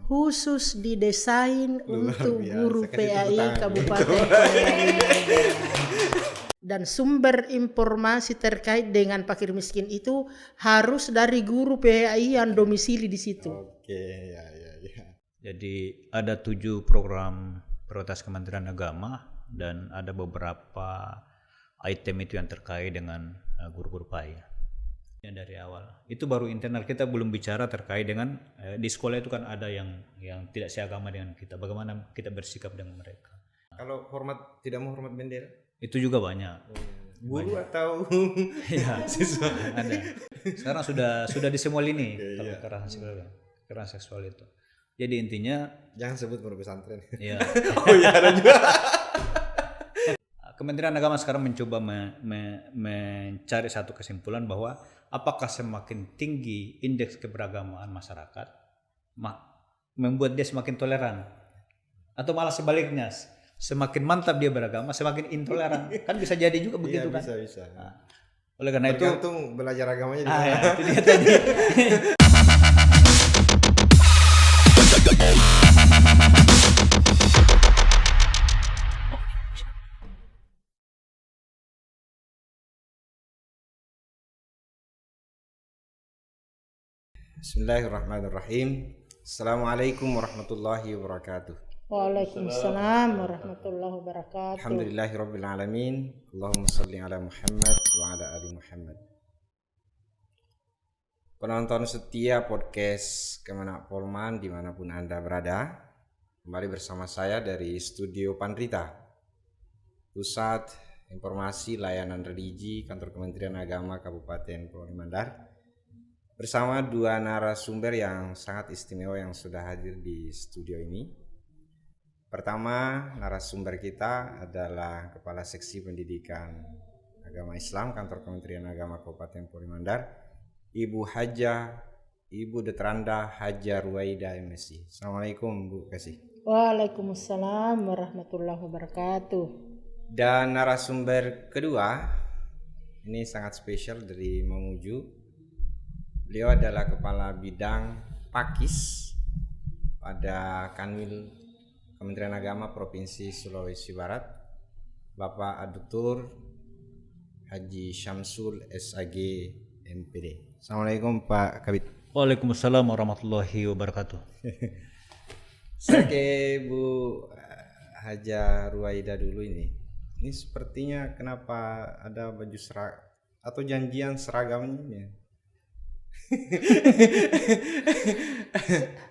khusus didesain untuk biasa. guru Kasih PAI tepuk tangan. Kabupaten Polewali Mandar. Dan sumber informasi terkait dengan fakir miskin itu harus dari guru PAI yang domisili di situ. Oke, ya. Jadi ada 7 program prioritas Kementerian Agama dan ada beberapa item itu yang terkait dengan guru-guru PAI. Yang dari awal itu baru internal, kita belum bicara terkait dengan di sekolah itu kan ada yang tidak seagama dengan kita, bagaimana kita bersikap dengan mereka. Kalau tidak mau hormat bendera? Itu juga banyak. Guru atau Ya, siswa? ada. Sekarang sudah di semua lini kalau Iya. kekerasan seksual itu. Jadi intinya Jangan sebut pondok pesantren. ya Oh iya, ada juga. Kementerian Agama sekarang mencoba mencari satu kesimpulan bahwa apakah semakin tinggi indeks keberagaman masyarakat membuat dia semakin toleran, atau malah sebaliknya semakin mantap dia beragama semakin intoleran. Kan bisa jadi juga begitu kan. Bisa. Nah, oleh karena itu Tergantung belajar agamanya di mana. ya, itu dia tadi. Bismillahirrahmanirrahim. Assalamualaikum warahmatullahi wabarakatuh. Waalaikumsalam warahmatullahi wabarakatuh. Alhamdulillahirabbil alamin. Allahumma shalli ala Muhammad wa ala ali Muhammad. Penonton setia podcast Kemenak Polman dimanapun Anda berada, kembali bersama saya dari Studio Pandrita, Pusat Informasi Layanan Religi Kantor Kementerian Agama Kabupaten Polewali Mandar, bersama dua narasumber yang sangat istimewa yang sudah hadir di studio ini. Pertama, narasumber kita adalah Kepala Seksi Pendidikan Agama Islam Kantor Kementerian Agama Kabupaten Polewali Mandar, Ibu Detranda Haja Ruwaida MSI. Assalamualaikum Bu Kasih. Waalaikumsalam warahmatullahi wabarakatuh. Dan narasumber kedua ini sangat spesial dari Mamuju. Beliau adalah Kepala Bidang Pakis pada Kanwil Kementerian Agama Provinsi Sulawesi Barat, Bapak Addutur Haji Syamsul SAG MPD. Assalamualaikum Pak Kabid. Waalaikumsalam warahmatullahi wabarakatuh. Saya ke Bu Haja Ruwaida dulu ini. Ini sepertinya kenapa ada baju seragam atau janjian seragam ini?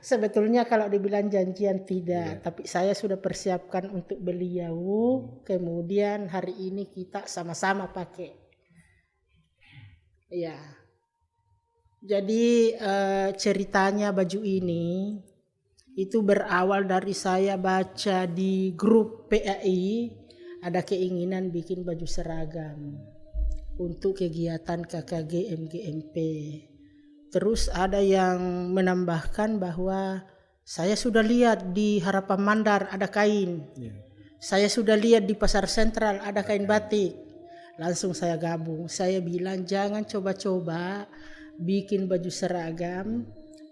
Sebetulnya kalau dibilang janjian tidak, tapi saya sudah persiapkan untuk beliau. Kemudian hari ini kita sama-sama pakai. Ya. Jadi ceritanya baju ini itu berawal dari saya baca di grup PAI ada keinginan bikin baju seragam untuk kegiatan KKG MGMP. Terus ada yang menambahkan bahwa saya sudah lihat di Harapan Mandar ada kain. Saya sudah lihat di Pasar Sentral ada kain batik. Langsung saya gabung. Saya bilang jangan coba-coba bikin baju seragam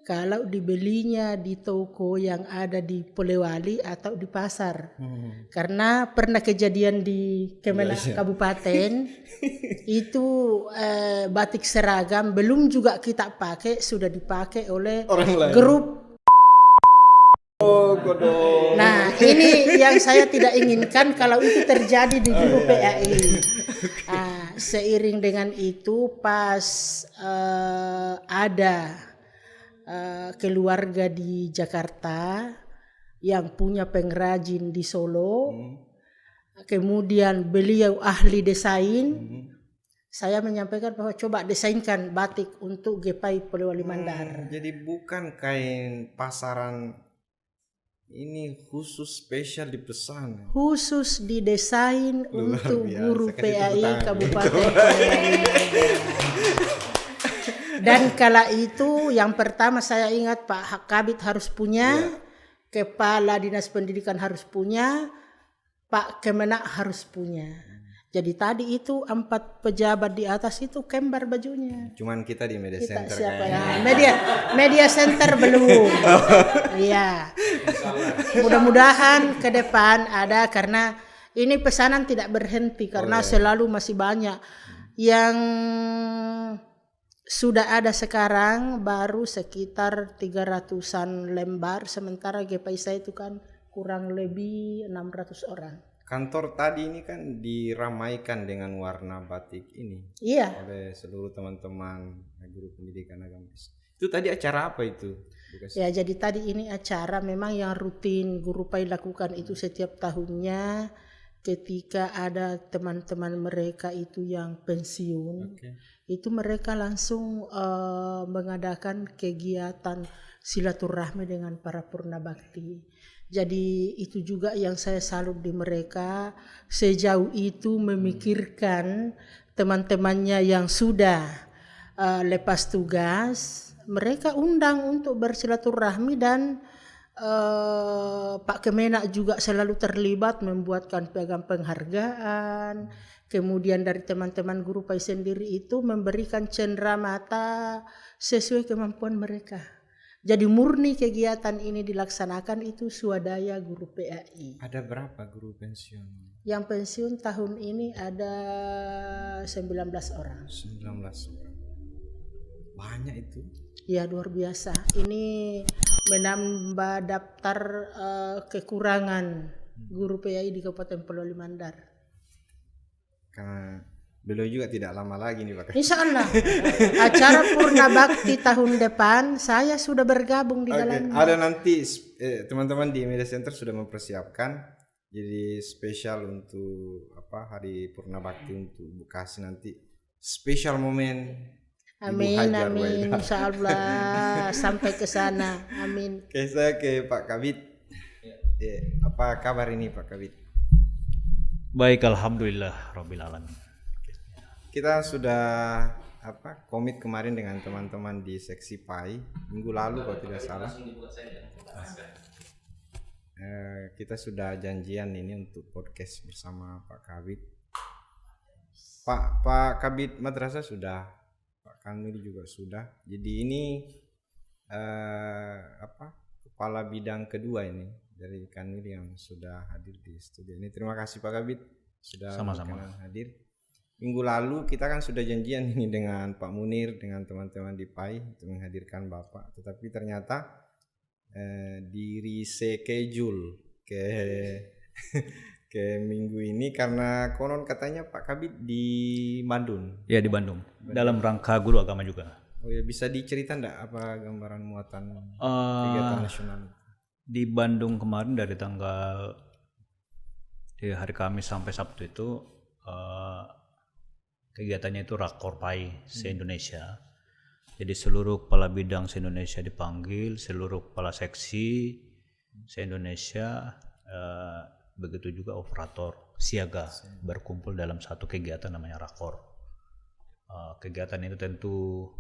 kalau dibelinya di toko yang ada di Polewali atau di pasar. Karena pernah kejadian di Kemenak Kabupaten itu batik seragam belum juga kita pakai sudah dipakai oleh grup. Nah ini yang saya tidak inginkan kalau itu terjadi di grup PAI. Seiring dengan itu pas ada keluarga di Jakarta yang punya pengrajin di Solo, kemudian beliau ahli desain, saya menyampaikan bahwa coba desainkan batik untuk GPAI Polewali Mandar. Jadi bukan kain pasaran, ini khusus spesial dipesan. Khusus didesain untuk biasa. guru Kasih tepuk PAI tangan. Kabupaten Polewali Mandar. Dan kala itu yang pertama saya ingat Pak Kabid harus punya, Kepala Dinas Pendidikan harus punya, Pak Kemenak harus punya. Jadi tadi itu 4 pejabat di atas itu kembar bajunya. Cuman kita di media Kita center siapa kayaknya. ya? Media center belum. Iya. Mudah-mudahan ke depan ada, karena ini pesanan tidak berhenti karena selalu masih banyak yang sudah ada sekarang baru sekitar 300-an lembar, sementara GPISA itu kan kurang lebih 600 orang. Kantor tadi ini kan diramaikan dengan warna batik ini Iya. oleh seluruh teman-teman guru pendidikan agama Islam. Itu tadi acara apa itu? Ya, jadi tadi ini acara memang yang rutin Guru PAI lakukan itu setiap tahunnya ketika ada teman-teman mereka itu yang pensiun. Oke. Itu mereka langsung mengadakan kegiatan silaturahmi dengan para purna bakti. Jadi itu juga yang saya salut di mereka, sejauh itu memikirkan teman-temannya yang sudah lepas tugas, mereka undang untuk bersilaturahmi, dan Pak Kemenak juga selalu terlibat membuatkan piagam penghargaan. Kemudian dari teman-teman Guru PAI sendiri itu memberikan cenderamata sesuai kemampuan mereka. Jadi murni kegiatan ini dilaksanakan itu swadaya Guru PAI. Ada berapa guru pensiun? Yang pensiun tahun ini ada 19 orang. 19 orang. Banyak itu. Ya, luar biasa. Ini menambah daftar kekurangan Guru PAI di Kabupaten Pulau Limandar. Karena beliau juga tidak lama lagi nih Pak. Insya Allah acara Purna Bakti tahun depan saya sudah bergabung di Oke, dalamnya. ada nanti teman-teman di media center sudah mempersiapkan jadi spesial untuk Hari Purna Bakti untuk Bekasi nanti, spesial momen. Amin, Hajar amin, Waidah. insya Allah sampai ke sana, amin. Oke, saya ke Pak Kabit. Apa kabar ini Pak Kabit? Baik, alhamdulillah rabbil alamin. Kita sudah komit kemarin dengan teman-teman di seksi PAI minggu lalu kalau tidak salah. Kita sudah janjian ini untuk podcast bersama Pak Kabit. Pak Kabit Madrasah sudah, Pak Kanwil juga sudah. Jadi ini kepala bidang kedua ini dari Kanwil yang sudah hadir di studio ini. Terima kasih Pak Kabit sudah Sama-sama. hadir. Minggu lalu kita kan sudah janjian ini dengan Pak Munir, dengan teman-teman di PAI untuk menghadirkan Bapak, tetapi ternyata di reschedule ke minggu ini karena konon katanya Pak Kabit di Bandung. Ya, di Bandung. Dalam rangka guru agama juga. Oh ya, bisa diceritakan enggak apa gambaran muatan kegiatan nasional? Di Bandung kemarin dari hari Kamis sampai Sabtu itu kegiatannya itu Rakor PAI se-Indonesia. Jadi seluruh kepala bidang se-Indonesia dipanggil, seluruh kepala seksi se-Indonesia, begitu juga operator siaga berkumpul dalam satu kegiatan namanya Rakor. Kegiatan itu tentu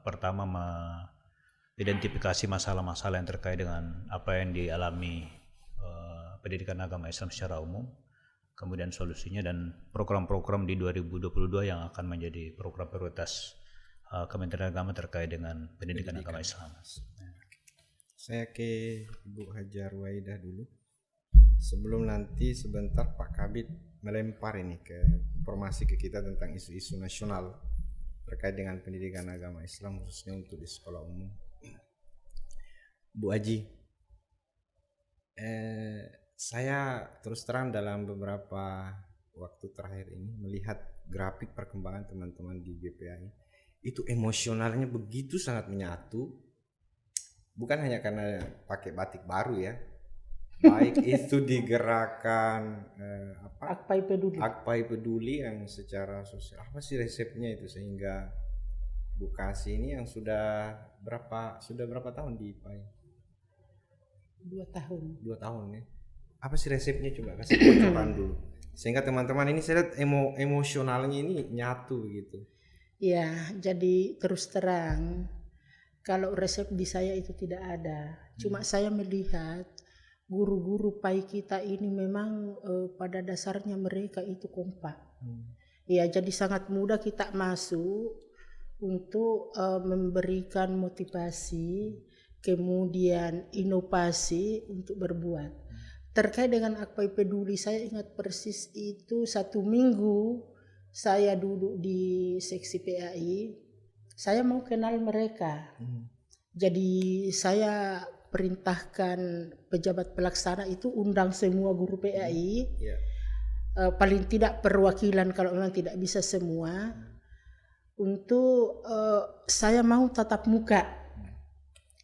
pertama mengidentifikasi masalah-masalah yang terkait dengan apa yang dialami pendidikan agama Islam secara umum, kemudian solusinya dan program-program di 2022 yang akan menjadi program prioritas Kementerian Agama terkait dengan pendidikan agama Islam. Saya ke Ibu Hajar Waidah dulu. Sebelum nanti sebentar Pak Kabit melempar ini ke informasi ke kita tentang isu-isu nasional terkait dengan pendidikan agama Islam khususnya untuk di sekolah umum. Bu Haji, saya terus terang dalam beberapa waktu terakhir ini melihat grafik perkembangan teman-teman di GPAI itu emosionalnya begitu sangat menyatu, bukan hanya karena pakai batik baru ya, baik itu digerakkan Akpai Peduli yang secara sosial. Apa sih resepnya itu sehingga Bekasi ini yang sudah berapa tahun di PAI? 2 tahun. 2 tahun ya. Apa sih resepnya, coba kasih bocoran dulu sehingga teman-teman ini saya lihat emosionalnya ini nyatu gitu. Ya, jadi terus terang kalau resep di saya itu tidak ada. Cuma saya melihat guru-guru PAI kita ini memang pada dasarnya mereka itu kompak. Ya, jadi sangat mudah kita masuk untuk memberikan motivasi, kemudian inovasi untuk berbuat. Terkait dengan Akpai Peduli, saya ingat persis itu 1 minggu saya duduk di seksi PAI, saya mau kenal mereka. Jadi saya perintahkan pejabat pelaksana itu undang semua guru PAI, paling tidak perwakilan kalau memang tidak bisa semua, untuk saya mau tatap muka,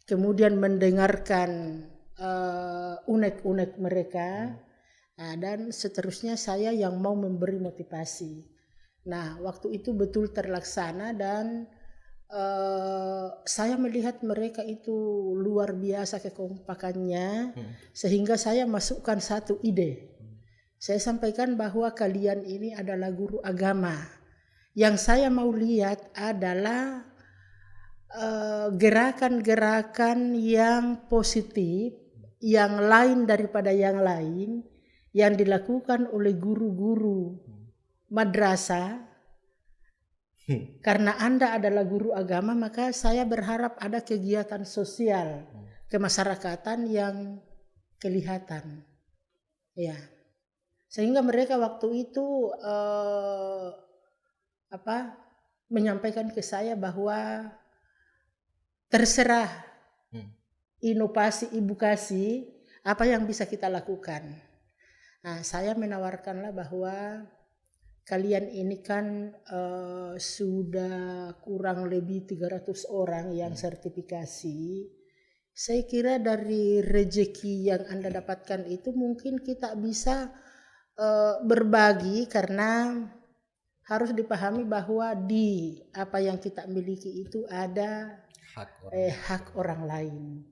kemudian mendengarkan unek-unek mereka, dan seterusnya saya yang mau memberi motivasi. Nah, waktu itu betul terlaksana dan saya melihat mereka itu luar biasa kekompakannya, sehingga saya masukkan satu ide. Saya sampaikan bahwa kalian ini adalah guru agama. Yang saya mau lihat adalah gerakan-gerakan yang positif, yang lain daripada yang lain, yang dilakukan oleh guru-guru madrasah. Karena Anda adalah guru agama, maka saya berharap ada kegiatan sosial kemasyarakatan yang kelihatan. Ya. Sehingga mereka waktu itu menyampaikan ke saya bahwa terserah inovasi ibu kasih apa yang bisa kita lakukan. Nah, saya menawarkanlah bahwa kalian ini kan sudah kurang lebih 300 orang yang sertifikasi. Saya kira dari rezeki yang Anda dapatkan itu mungkin kita bisa berbagi, karena harus dipahami bahwa di apa yang kita miliki itu ada hak orang lain.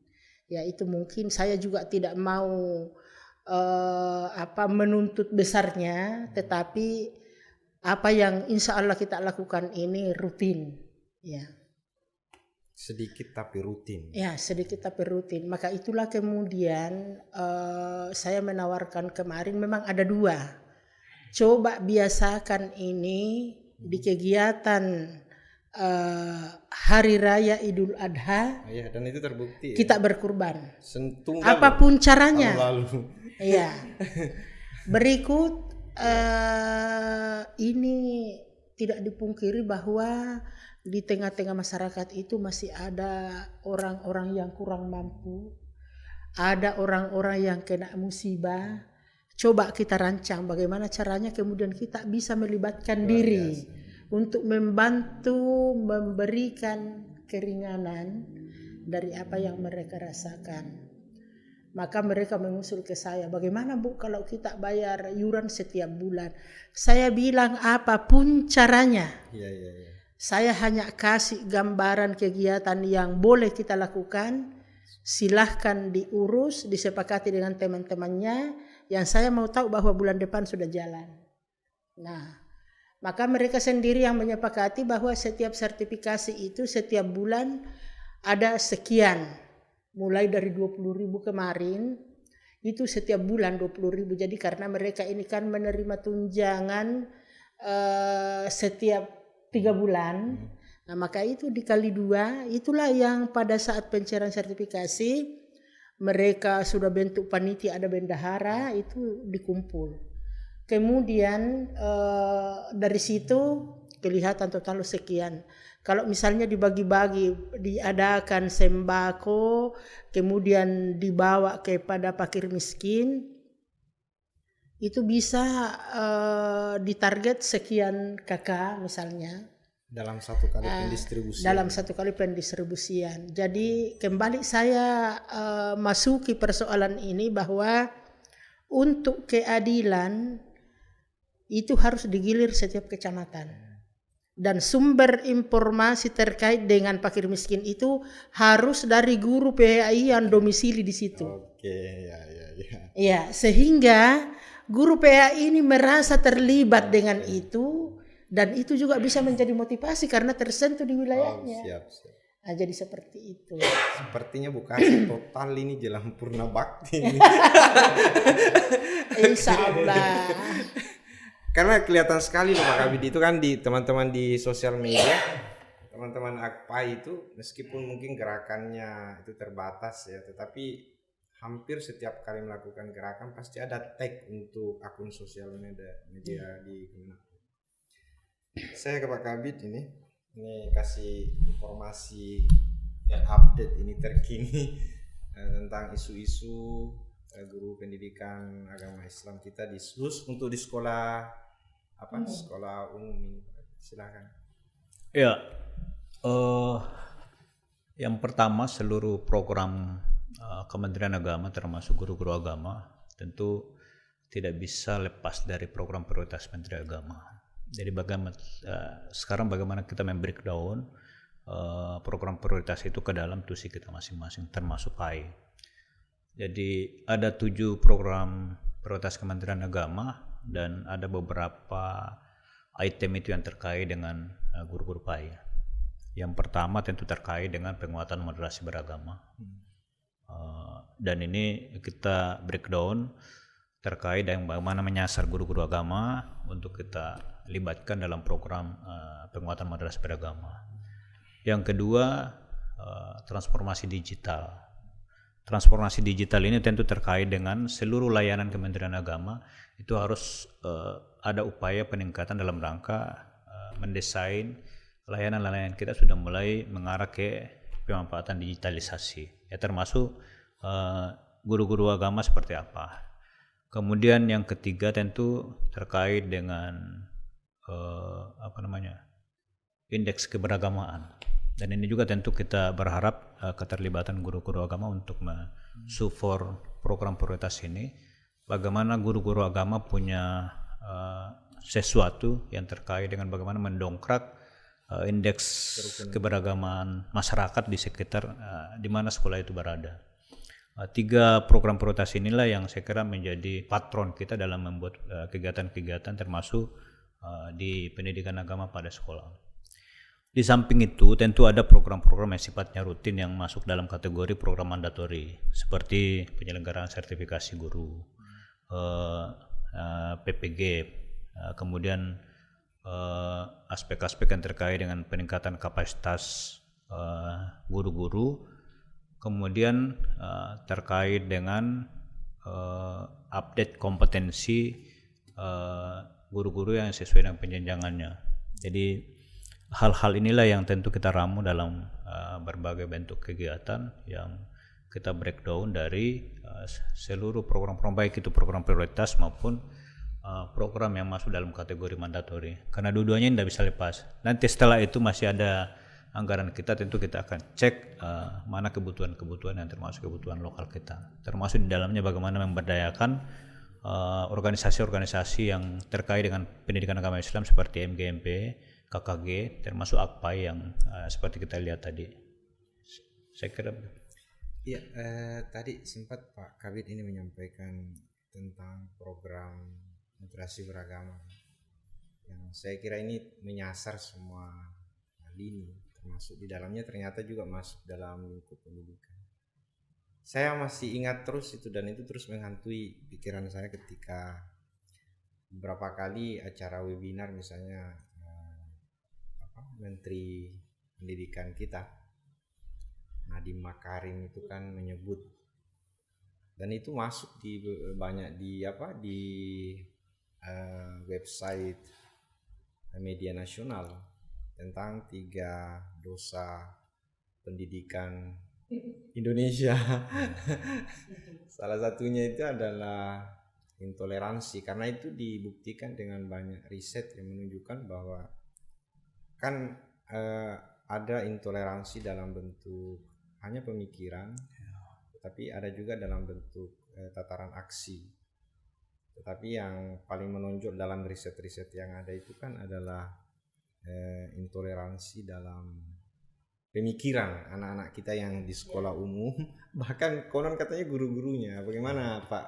Ya, itu mungkin saya juga tidak mau menuntut besarnya, tetapi apa yang insya Allah kita lakukan ini rutin, ya. Sedikit tapi rutin. Ya, sedikit tapi rutin. Maka itulah kemudian saya menawarkan kemarin, memang ada 2. Coba biasakan ini di kegiatan Hari Raya Idul Adha. Iya, dan itu terbukti. Kita berkurban. Tunggal apapun caranya. Lalu. Iya. Berikut ini tidak dipungkiri bahwa di tengah-tengah masyarakat itu masih ada orang-orang yang kurang mampu, ada orang-orang yang kena musibah. Coba kita rancang bagaimana caranya kemudian kita bisa melibatkan diri untuk membantu memberikan keringanan dari apa yang mereka rasakan. Maka mereka mengusul ke saya, bagaimana Bu kalau kita bayar iuran setiap bulan? Saya bilang apapun caranya. Iya. Saya hanya kasih gambaran kegiatan yang boleh kita lakukan. Silahkan diurus, disepakati dengan teman-temannya. Yang saya mau tahu bahwa bulan depan sudah jalan. Nah, maka mereka sendiri yang menyepakati bahwa setiap sertifikasi itu setiap bulan ada sekian. Mulai dari 20.000 kemarin, itu setiap bulan 20.000. Jadi karena mereka ini kan menerima tunjangan setiap 3 bulan. Nah, maka itu dikali 2, itulah yang pada saat pencairan sertifikasi mereka sudah bentuk panitia, ada bendahara, itu dikumpul. Kemudian dari situ kelihatan total sekian. Kalau misalnya dibagi-bagi, diadakan sembako, kemudian dibawa kepada fakir miskin, itu bisa ditarget sekian kakak misalnya. Dalam satu kali pendistribusian. Dalam satu kali pendistribusian. Jadi kembali saya masuki persoalan ini bahwa untuk keadilan itu harus digilir setiap kecamatan. Dan sumber informasi terkait dengan fakir miskin itu harus dari guru PAI yang domisili di situ. Oke, ya. Ya, sehingga guru PAI ini merasa terlibat dengan itu, dan itu juga bisa menjadi motivasi karena tersentuh di wilayahnya. Siap. Jadi seperti itu. Sepertinya Bekasi total ini jelang purna bakti ini. Insya Allah. Karena kelihatan sekali loh Pak Kabid itu kan di teman-teman di sosial media, teman-teman AKPAI itu meskipun mungkin gerakannya itu terbatas ya, tetapi hampir setiap kali melakukan gerakan pasti ada tag untuk akun sosial media di Kemenang. Saya ke Pak Kabid ini kasih informasi dan update ini terkini tentang isu-isu guru pendidikan agama Islam kita di SUS untuk di sekolah sekolah umum ini. Silakan. Ya, yang pertama seluruh program Kementerian Agama termasuk guru-guru agama tentu tidak bisa lepas dari program prioritas Menteri Agama. Jadi sekarang bagaimana kita membreakdown program prioritas itu ke dalam tusi kita masing-masing termasuk PAI. Jadi ada 7 program prioritas Kementerian Agama dan ada beberapa item itu yang terkait dengan guru-guru PAI. Yang pertama tentu terkait dengan penguatan moderasi beragama. Dan ini kita breakdown terkait dengan bagaimana menyasar guru-guru agama untuk kita libatkan dalam program penguatan moderasi beragama. Yang kedua, transformasi digital. Transformasi digital ini tentu terkait dengan seluruh layanan Kementerian Agama itu harus ada upaya peningkatan dalam rangka mendesain layanan-layanan kita sudah mulai mengarah ke pemanfaatan digitalisasi, ya termasuk guru-guru agama seperti apa. Kemudian yang ketiga tentu terkait dengan indeks keberagamaan. Dan ini juga tentu kita berharap keterlibatan guru-guru agama untuk mensupport program prioritas ini. Bagaimana guru-guru agama punya sesuatu yang terkait dengan bagaimana mendongkrak indeks keberagaman masyarakat di sekitar di mana sekolah itu berada. 3 program prioritas inilah yang saya kira menjadi patron kita dalam membuat kegiatan-kegiatan termasuk di pendidikan agama pada sekolah. Di samping itu tentu ada program-program yang sifatnya rutin yang masuk dalam kategori program mandatori seperti penyelenggaraan sertifikasi guru, PPG, kemudian aspek-aspek yang terkait dengan peningkatan kapasitas guru-guru, kemudian terkait dengan update kompetensi guru-guru yang sesuai dengan penjenjangannya. Jadi hal-hal inilah yang tentu kita ramu dalam berbagai bentuk kegiatan yang kita breakdown dari seluruh program-program, baik itu program prioritas maupun program yang masuk dalam kategori mandatori. Karena dua-duanya tidak bisa lepas. Nanti setelah itu masih ada anggaran kita, tentu kita akan cek mana kebutuhan-kebutuhan yang termasuk kebutuhan lokal kita. Termasuk di dalamnya bagaimana memberdayakan organisasi-organisasi yang terkait dengan pendidikan agama Islam seperti MGMP, KKG, termasuk AKPAI yang seperti kita lihat tadi. Saya kira. Iya, tadi sempat Pak Kabid ini menyampaikan tentang program moderasi beragama yang saya kira ini menyasar semua lini, termasuk di dalamnya ternyata juga masuk dalam lingkup pendidikan. Saya masih ingat terus itu dan itu terus menghantui pikiran saya ketika beberapa kali acara webinar misalnya Menteri Pendidikan kita Nadiem Makarim itu kan menyebut, dan itu masuk di banyak di website media nasional tentang 3 dosa pendidikan Indonesia. Salah satunya itu adalah intoleransi, karena itu dibuktikan dengan banyak riset yang menunjukkan bahwa kan ada intoleransi dalam bentuk hanya pemikiran, tetapi ada juga dalam bentuk tataran aksi. Tetapi yang paling menonjol dalam riset-riset yang ada itu kan adalah intoleransi dalam pemikiran anak-anak kita yang di sekolah umum, bahkan konon katanya guru-gurunya. Bagaimana Pak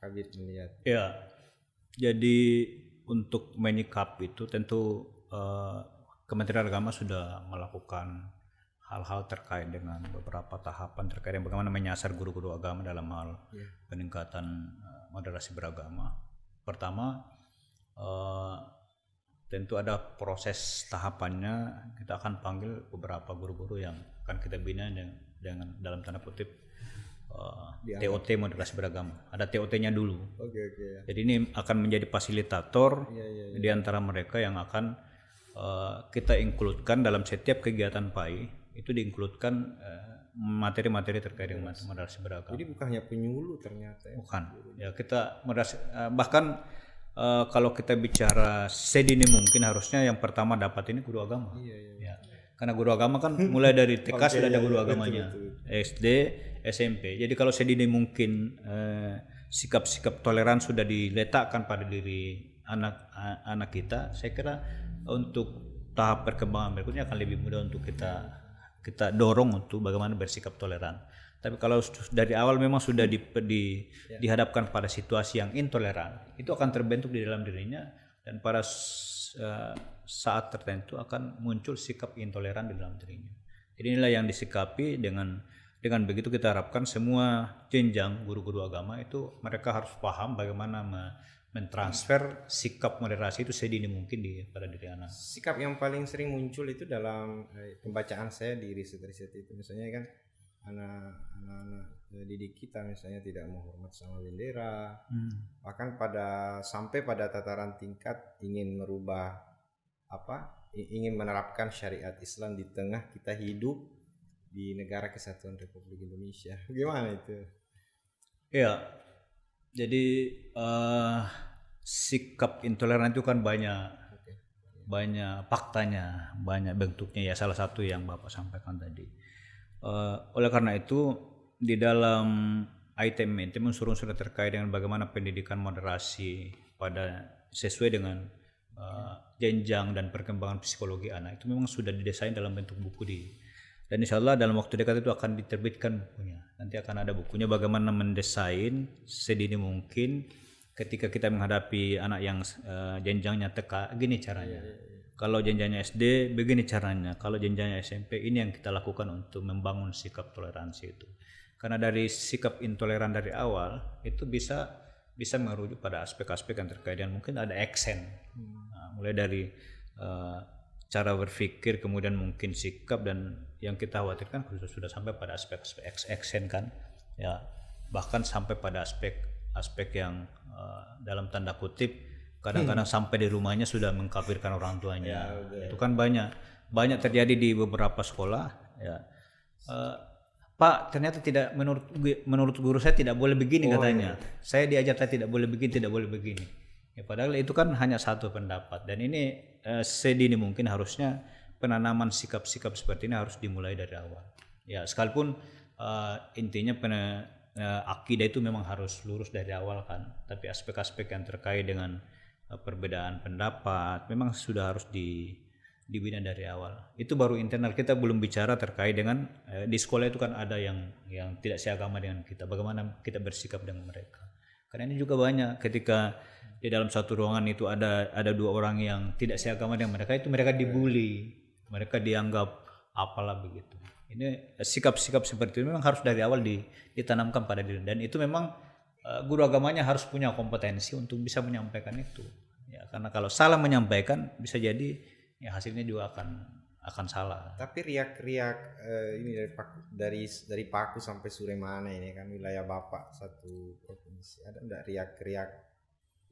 Kabid melihat? Ya, jadi untuk menyikapi itu tentu Kementerian Agama sudah melakukan hal-hal terkait dengan beberapa tahapan terkait dengan bagaimana menyasar guru-guru agama dalam hal peningkatan moderasi beragama. Pertama, tentu ada proses tahapannya. Kita akan panggil beberapa guru-guru yang akan kita bina dengan dalam tanda kutip TOT moderasi beragama. Ada TOT-nya dulu. Jadi ini akan menjadi fasilitator di antara mereka yang akan kita include-kan dalam setiap kegiatan PAI. Itu diinkludkan materi-materi terkait dengan moderasi beragama. Jadi bukan hanya penyuluh ternyata ya. Bukan. Ya kita bahkan kalau kita bicara sedini mungkin harusnya yang pertama dapat ini guru agama. Ya. Karena guru agama kan mulai dari TK sudah ada guru agamanya. Betul. SD, SMP. Jadi kalau sedini mungkin sikap-sikap toleran sudah diletakkan pada diri anak kita, saya kira untuk tahap perkembangan berikutnya akan lebih mudah untuk kita dorong untuk bagaimana bersikap toleran. Tapi kalau dari awal memang sudah dihadapkan pada situasi yang intoleran, itu akan terbentuk di dalam dirinya dan pada saat tertentu akan muncul sikap intoleran di dalam dirinya. Jadi inilah yang disikapi dengan begitu kita harapkan semua jenjang guru-guru agama itu mereka harus paham bagaimana mentransfer sikap moderasi itu sedini mungkin pada diri anak. Sikap yang paling sering muncul itu dalam pembacaan saya di riset-riset itu, misalnya kan anak-anak didik kita misalnya tidak menghormat sama bendera, bahkan sampai pada tataran tingkat ingin merubah ingin menerapkan syariat Islam di tengah kita hidup di negara kesatuan Republik Indonesia. Gimana itu? Ya, jadi sikap intoleran itu kan banyak faktanya, banyak bentuknya ya, salah satu yang Bapak sampaikan tadi. Oleh karena itu di dalam item unsur-unsur terkait dengan bagaimana pendidikan moderasi sesuai dengan jenjang dan perkembangan psikologi anak itu memang sudah didesain dalam bentuk buku dan insya Allah dalam waktu dekat itu akan diterbitkan bukunya. Nanti akan ada bukunya bagaimana mendesain sedini mungkin ketika kita menghadapi anak yang jenjangnya TK, gini caranya. Kalau jenjangnya SD, begini caranya. Kalau jenjangnya SMP, ini yang kita lakukan untuk membangun sikap toleransi itu. Karena dari sikap intoleran dari awal itu bisa merujuk pada aspek-aspek yang terkait dengan mungkin ada aksen. Nah, mulai dari cara berpikir, kemudian mungkin sikap, dan yang kita khawatirkan sudah sampai pada aspek-aspek aksen kan. Ya, bahkan sampai pada aspek yang dalam tanda kutip kadang-kadang sampai di rumahnya sudah mengkafirkan orang tuanya. Itu kan banyak terjadi di beberapa sekolah ya. Pak, ternyata tidak menurut guru saya tidak boleh begini katanya. Saya diajar tidak boleh begini. Ya, padahal itu kan hanya satu pendapat, dan ini sedini mungkin harusnya penanaman sikap-sikap seperti ini harus dimulai dari awal. Ya, sekalipun intinya akidah itu memang harus lurus dari awal kan, tapi aspek-aspek yang terkait dengan perbedaan pendapat memang sudah harus dibina dari awal. Itu baru internal, kita belum bicara terkait dengan di sekolah itu kan ada yang tidak seagama dengan kita, bagaimana kita bersikap dengan mereka. Karena ini juga banyak ketika di dalam satu ruangan itu ada dua orang yang tidak seagama dengan mereka, itu mereka dibully, mereka dianggap apalah begitu. Ini sikap-sikap seperti itu memang harus dari awal ditanamkan pada diri, dan itu memang guru agamanya harus punya kompetensi untuk bisa menyampaikan itu. Ya, karena kalau salah menyampaikan bisa jadi ya hasilnya juga akan salah. Tapi riak-riak ini dari Paku sampai Suremane ini kan wilayah Bapak satu provinsi. Ada enggak riak-riak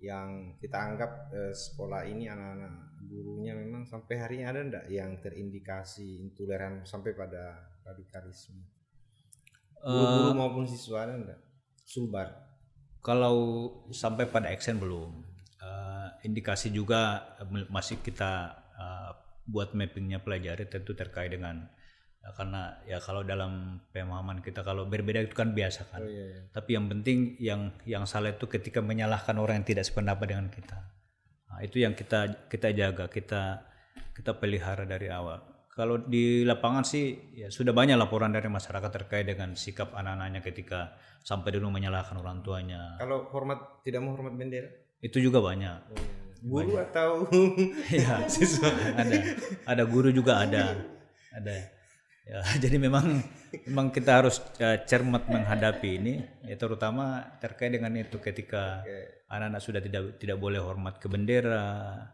yang kita anggap sekolah ini anak-anak gurunya memang sampai hari ini ada enggak yang terindikasi intoleran sampai pada radikalisme? Guru-guru maupun siswa ada enggak? Sulbar. Kalau sampai pada aksen belum. Indikasi juga masih kita buat mappingnya pelajari, tentu terkait dengan karena ya kalau dalam pemahaman kita kalau berbeda itu kan biasa kan. Tapi yang penting yang salah itu ketika menyalahkan orang yang tidak sependapat dengan kita. Nah, itu yang kita jaga, kita pelihara dari awal. Kalau di lapangan sih ya sudah banyak laporan dari masyarakat terkait dengan sikap anak-anaknya ketika sampai dulu menyalahkan orang tuanya. Kalau tidak menghormat bendera? Itu juga banyak. Guru banyak. Atau ya, siswa ada guru juga ada. Ya, jadi memang kita harus cermat menghadapi ini, ya, terutama terkait dengan itu ketika anak-anak sudah tidak boleh hormat ke bendera,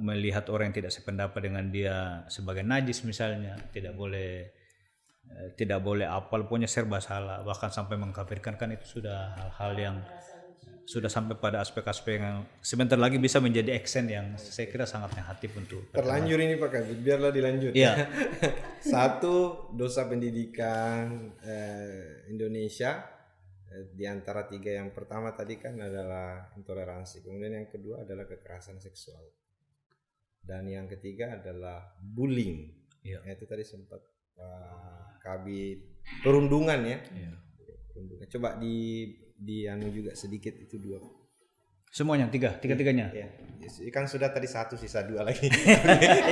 melihat orang yang tidak sependapat dengan dia sebagai najis misalnya, tidak boleh apal, pokoknya serba salah, bahkan sampai mengkafirkan, kan itu sudah hal-hal yang sudah sampai pada aspek-aspek yang sebentar lagi bisa menjadi action yang saya kira sangat negatif untuk terlanjur ini Pak Kabit, biarlah dilanjut. Iya. Satu, dosa pendidikan Indonesia di antara 3 yang pertama tadi kan adalah intoleransi, kemudian yang kedua adalah kekerasan seksual, dan yang ketiga adalah bullying. Iya. Itu tadi sempat Kabit perundungan ya. Iya. Perundungan. Coba di anu juga sedikit itu 2. Semuanya tiga-tiganya. Ya. Kan sudah tadi 1, sisa 2 lagi.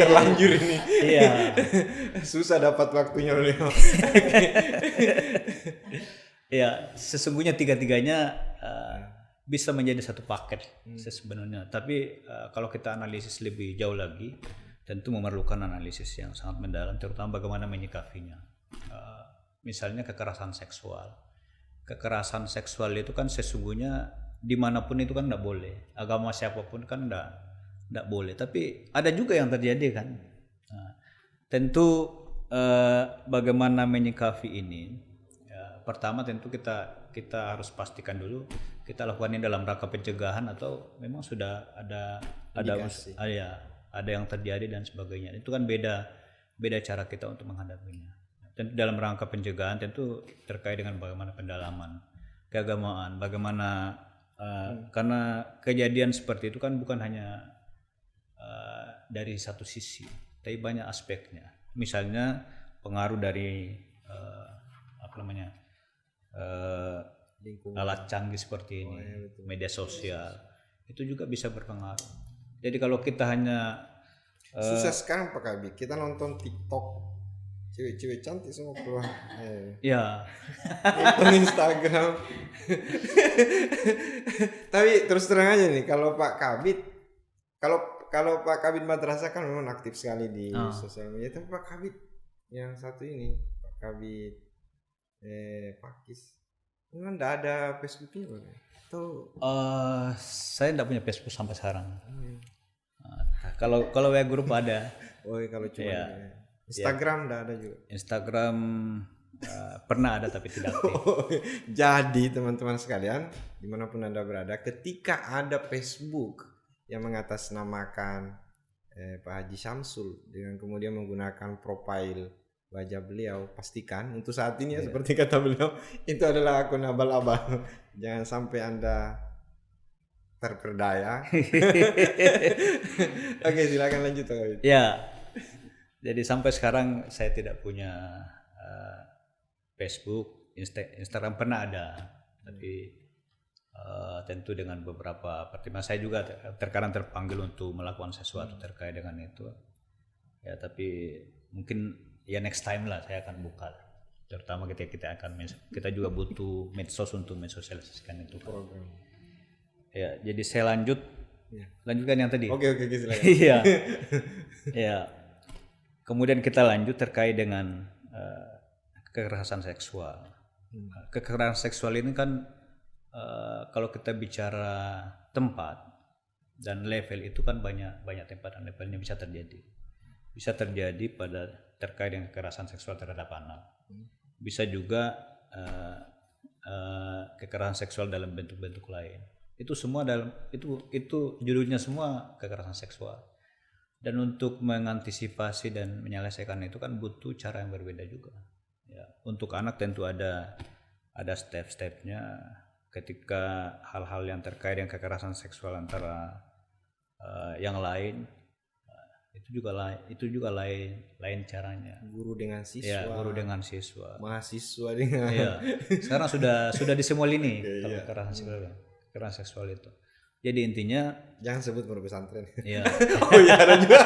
Terlanjur ini. Iya. Susah dapat waktunya beliau. Ya, sesungguhnya tiga-tiganya bisa menjadi satu paket sebenarnya. Tapi kalau kita analisis lebih jauh lagi, tentu memerlukan analisis yang sangat mendalam, terutama bagaimana menyikapinya. Misalnya kekerasan seksual. Kekerasan seksual itu kan sesungguhnya dimanapun itu kan tidak boleh. Agama siapapun kan tidak boleh. Tapi ada juga yang terjadi kan. Tentu bagaimana menyikapi ini. Pertama tentu kita harus pastikan dulu kita lakukan ini dalam rangka pencegahan atau memang sudah ada yang terjadi dan sebagainya. Itu kan beda cara kita untuk menghadapinya. Tentu dalam rangka pencegahan tentu terkait dengan bagaimana pendalaman keagamaan, bagaimana karena kejadian seperti itu kan bukan hanya dari satu sisi, tapi banyak aspeknya. Misalnya pengaruh dari alat canggih seperti ini, media sosial, itu juga bisa berpengaruh. Jadi kalau kita hanya susah sekarang Pak Kabit, kita nonton TikTok, cewek-cewek cantik semua keluar. Ya. Nonton Instagram. Tapi terus terang aja nih, kalau Pak Kabit, kalau Pak Kabit Madrasah kan memang aktif sekali di sosial media. Tapi Pak Kabit yang satu ini, Pak Kabit Pakis, memang tidak ada Facebooknya Pak? Saya tidak punya Facebook sampai sekarang. Kalau WA grup ada. Oh, kalau cuma ya. Instagram tidak ada juga. Instagram pernah ada tapi tidak aktif. Jadi teman-teman sekalian, dimanapun Anda berada, ketika ada Facebook yang mengatasnamakan Pak Haji Syamsul dengan kemudian menggunakan profil wajah beliau, pastikan untuk saat ini ya seperti kata beliau, itu adalah akun abal-abal. Jangan sampai Anda terperdaya. Oke, silakan lanjut. Ya. Jadi sampai sekarang saya tidak punya Facebook, Instagram pernah ada, tapi tentu dengan beberapa pertimbangan. Saya juga terkadang terpanggil untuk melakukan sesuatu terkait dengan itu. Ya, tapi mungkin ya next time lah saya akan buka. Terutama kita juga butuh medsos untuk mensosialisasikan itu program. Ya, jadi saya lanjutkan yang tadi. Oke, silakan. Iya. Ya. Kemudian kita lanjut terkait dengan kekerasan seksual. Kekerasan seksual ini kan kalau kita bicara tempat dan level itu kan banyak tempat dan levelnya bisa terjadi. Bisa terjadi terkait dengan kekerasan seksual terhadap anak. Bisa juga kekerasan seksual dalam bentuk-bentuk lain. Itu semua itu judulnya semua kekerasan seksual. Dan untuk mengantisipasi dan menyelesaikan itu kan butuh cara yang berbeda juga. Ya, untuk anak tentu ada step-stepnya ketika hal-hal yang terkait dengan kekerasan seksual antara yang lain itu juga lain caranya. Guru dengan siswa. Ya, guru dengan siswa. Mahasiswa dengan. Ya. Sekarang sudah di semua lini kalau kekerasan seksual itu. Jadi intinya jangan sebut pondok pesantren. Iya. Oh iya ada juga.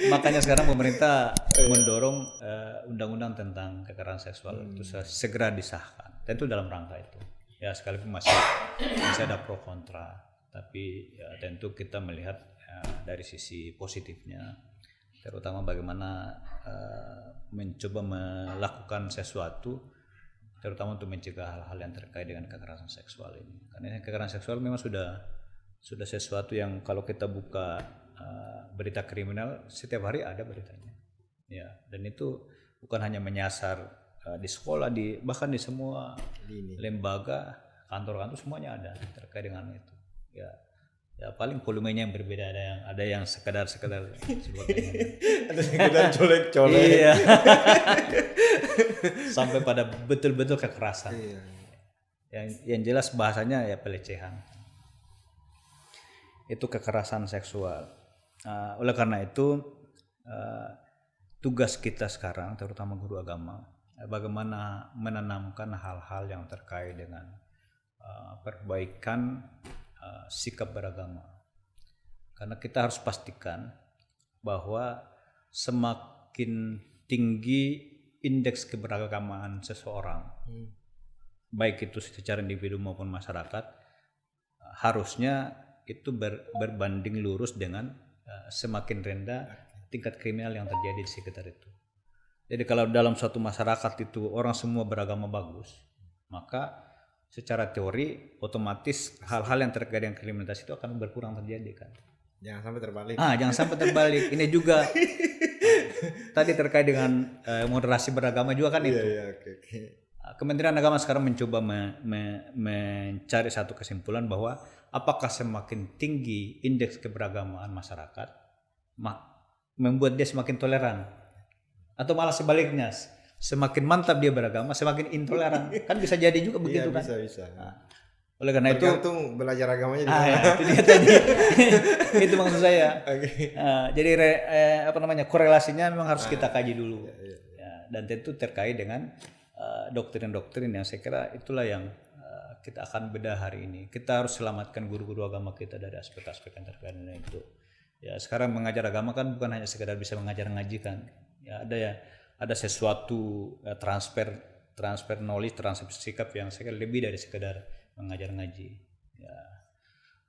Makanya sekarang pemerintah mendorong undang-undang tentang kekerasan seksual itu segera disahkan. Tentu dalam rangka itu. Ya sekalipun masih ada pro kontra, tapi ya tentu kita melihat dari sisi positifnya, terutama bagaimana mencoba melakukan sesuatu terutama untuk mencegah hal-hal yang terkait dengan kekerasan seksual ini. Karena kekerasan seksual memang sudah sesuatu yang kalau kita buka berita kriminal setiap hari ada beritanya. Ya, dan itu bukan hanya menyasar di sekolah, bahkan di semua lembaga, kantor-kantor semuanya ada terkait dengan itu. Ya paling volumenya yang berbeda, ada yang sekedar ada sekedar colek-colek. Iya. Sampai pada betul-betul kekerasan. Iya. Yang jelas bahasanya ya pelecehan. Itu kekerasan seksual. Oleh karena itu tugas kita sekarang, terutama guru agama, bagaimana menanamkan hal-hal yang terkait dengan perbaikan sikap beragama. Karena kita harus pastikan bahwa semakin tinggi indeks keberagamaan seseorang, baik itu secara individu maupun masyarakat, harusnya itu berbanding lurus dengan semakin rendah tingkat kriminal yang terjadi di sekitar itu. Jadi kalau dalam suatu masyarakat itu orang semua beragama bagus, maka secara teori otomatis hal-hal yang terkait dengan kriminalitas itu akan berkurang terjadi kan. Jangan sampai terbalik. Jangan sampai terbalik. Ini juga tadi terkait dengan moderasi beragama juga kan itu. Iya, okay. Kementerian Agama sekarang mencoba mencari satu kesimpulan bahwa apakah semakin tinggi indeks keberagamaan masyarakat membuat dia semakin toleran, atau malah sebaliknya, semakin mantap dia beragama semakin intoleran. Kan bisa jadi juga begitu kan. Bisa. Oleh karena itu tergantung belajar agamanya di mana. Itu dia tadi. Itu maksud saya. Okay. Jadi korelasinya memang harus kita kaji dulu. Ya, dan tentu terkait dengan doktrin-doktrin yang saya kira itulah yang kita akan bedah hari ini. Kita harus selamatkan guru-guru agama kita dari aspek-aspek yang terkait dengan itu. Ya, sekarang mengajar agama kan bukan hanya sekedar bisa mengajar ngaji kan. Ya, ada sesuatu transfer knowledge, transfer sikap yang saya kira lebih dari sekedar mengajar ngaji. Ya.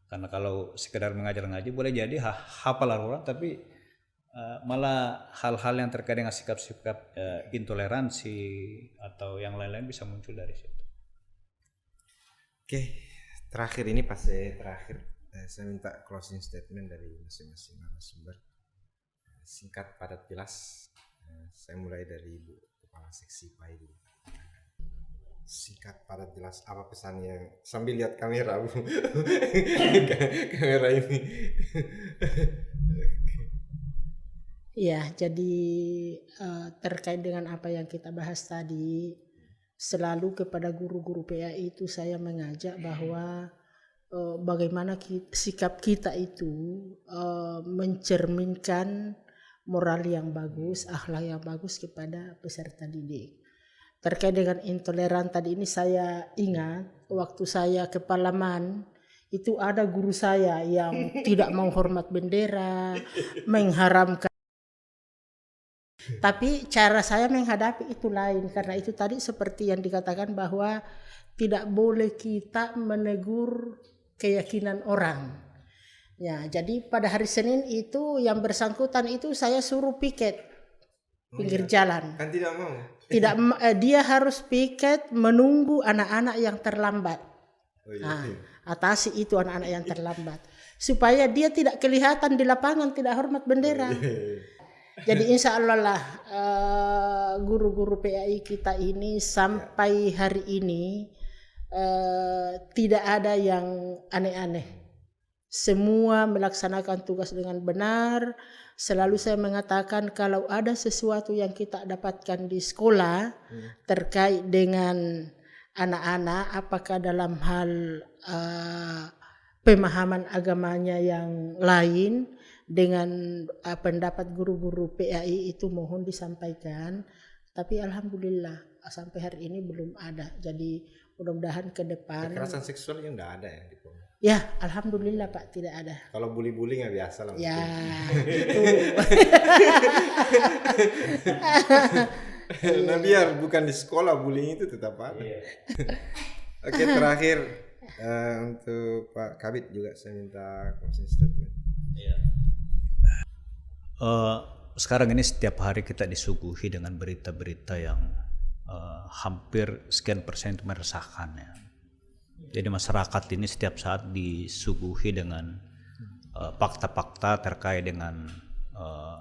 Karena kalau sekedar mengajar ngaji boleh jadi hafal Al-Quran, tapi malah hal-hal yang terkait dengan sikap-sikap intoleransi atau yang lain-lain bisa muncul dari situ. Oke, terakhir ini terakhir saya minta closing statement dari masing-masing narasumber. Singkat, padat, jelas. Saya mulai dari Ibu Kepala Seksi PAI dulu. Singkat, padat, jelas. Apa pesannya? Sambil lihat kamera, Bu. Kamera ini. Ya, jadi terkait dengan apa yang kita bahas tadi, selalu kepada guru-guru PAI itu saya mengajak bahwa bagaimana sikap kita itu mencerminkan moral yang bagus, akhlak yang bagus kepada peserta didik. Terkait dengan intoleran tadi ini saya ingat waktu saya ke Palaman itu ada guru saya yang tidak menghormat bendera, mengharamkan. Tapi cara saya menghadapi itu lain, karena itu tadi seperti yang dikatakan bahwa tidak boleh kita menegur keyakinan orang. Ya, jadi pada hari Senin itu yang bersangkutan itu saya suruh piket pinggir jalan. Kan tidak mau. Dia harus piket menunggu anak-anak yang terlambat. Atasi itu anak-anak yang terlambat supaya dia tidak kelihatan di lapangan tidak hormat bendera. Jadi insya Allah lah guru-guru PAI kita ini sampai hari ini tidak ada yang aneh-aneh. Semua melaksanakan tugas dengan benar. Selalu saya mengatakan kalau ada sesuatu yang kita dapatkan di sekolah terkait dengan anak-anak, apakah dalam hal pemahaman agamanya yang lain dengan pendapat guru-guru PAI itu mohon disampaikan. Tapi alhamdulillah sampai hari ini belum ada. Jadi mudah-mudahan ke depan. Kekerasan seksual yang enggak ada ya di Pol. Ya, alhamdulillah Pak tidak ada. Kalau bully-bully nggak biasa lah. Ya, Nah biar bukan di sekolah bullying itu tetap ada. Oke, terakhir untuk Pak Kabid juga saya minta closing statement. Sekarang ini setiap hari kita disuguhi dengan berita-berita yang hampir sekian persen itu meresahkan ya. Jadi masyarakat ini setiap saat disuguhi dengan fakta-fakta terkait dengan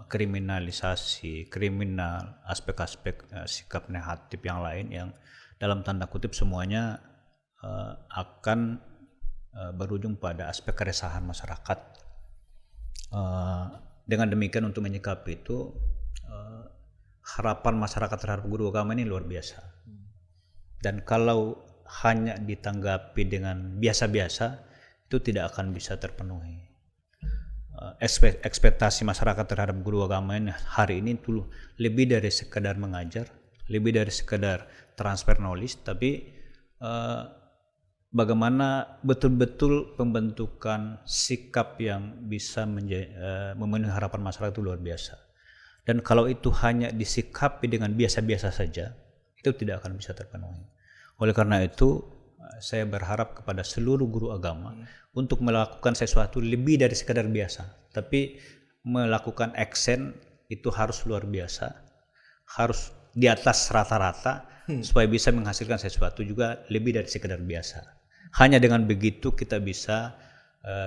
kriminalisasi, kriminal, aspek-aspek sikap negatif yang lain yang dalam tanda kutip semuanya akan berujung pada aspek keresahan masyarakat. Dengan demikian untuk menyikapi itu harapan masyarakat terhadap guru agama ini luar biasa. Dan kalau hanya ditanggapi dengan biasa-biasa itu tidak akan bisa terpenuhi. Ekspektasi masyarakat terhadap guru agama ini hari ini itu lebih dari sekedar mengajar, lebih dari sekedar transfer knowledge, tapi bagaimana betul-betul pembentukan sikap yang bisa memenuhi harapan masyarakat itu luar biasa. Dan kalau itu hanya disikapi dengan biasa-biasa saja, itu tidak akan bisa terpenuhi. Oleh karena itu, saya berharap kepada seluruh guru agama untuk melakukan sesuatu lebih dari sekadar biasa, tapi melakukan action itu harus luar biasa, harus di atas rata-rata supaya bisa menghasilkan sesuatu juga lebih dari sekadar biasa. Hanya dengan begitu kita bisa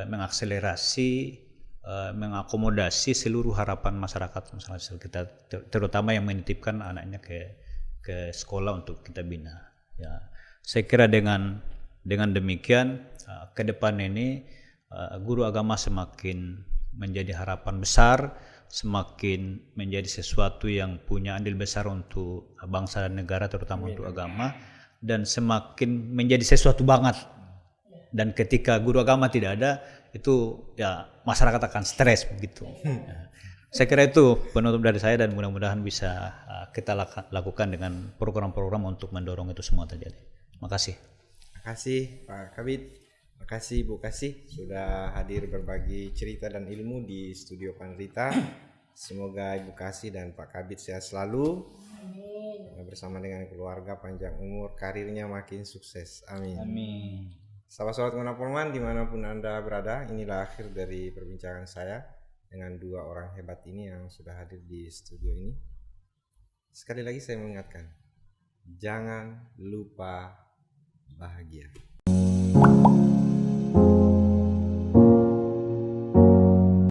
mengakselerasi, mengakomodasi seluruh harapan masyarakat kita, terutama yang menitipkan anaknya ke sekolah untuk kita bina. Ya, saya kira dengan demikian ke depan ini guru agama semakin menjadi harapan besar, semakin menjadi sesuatu yang punya andil besar untuk bangsa dan negara, terutama untuk agama, dan semakin menjadi sesuatu banget. Dan ketika guru agama tidak ada, itu ya masyarakat akan stres begitu. Ya. Saya kira itu penutup dari saya, dan mudah-mudahan bisa kita lakukan dengan program-program untuk mendorong itu semua terjadi. Terima kasih. Terima kasih Pak Kabid. Terima kasih Bu Kasih sudah hadir berbagi cerita dan ilmu di studio Pandrita. Semoga Ibu Kasih dan Pak Kabid sehat selalu. Amin. Bersama dengan keluarga panjang umur, karirnya makin sukses. Amin. Amin. Sahabat-sahabat Kemanapun dimanapun Anda berada, inilah akhir dari perbincangan saya dengan dua orang hebat ini yang sudah hadir di studio ini. Sekali lagi saya mengingatkan, jangan lupa bahagia.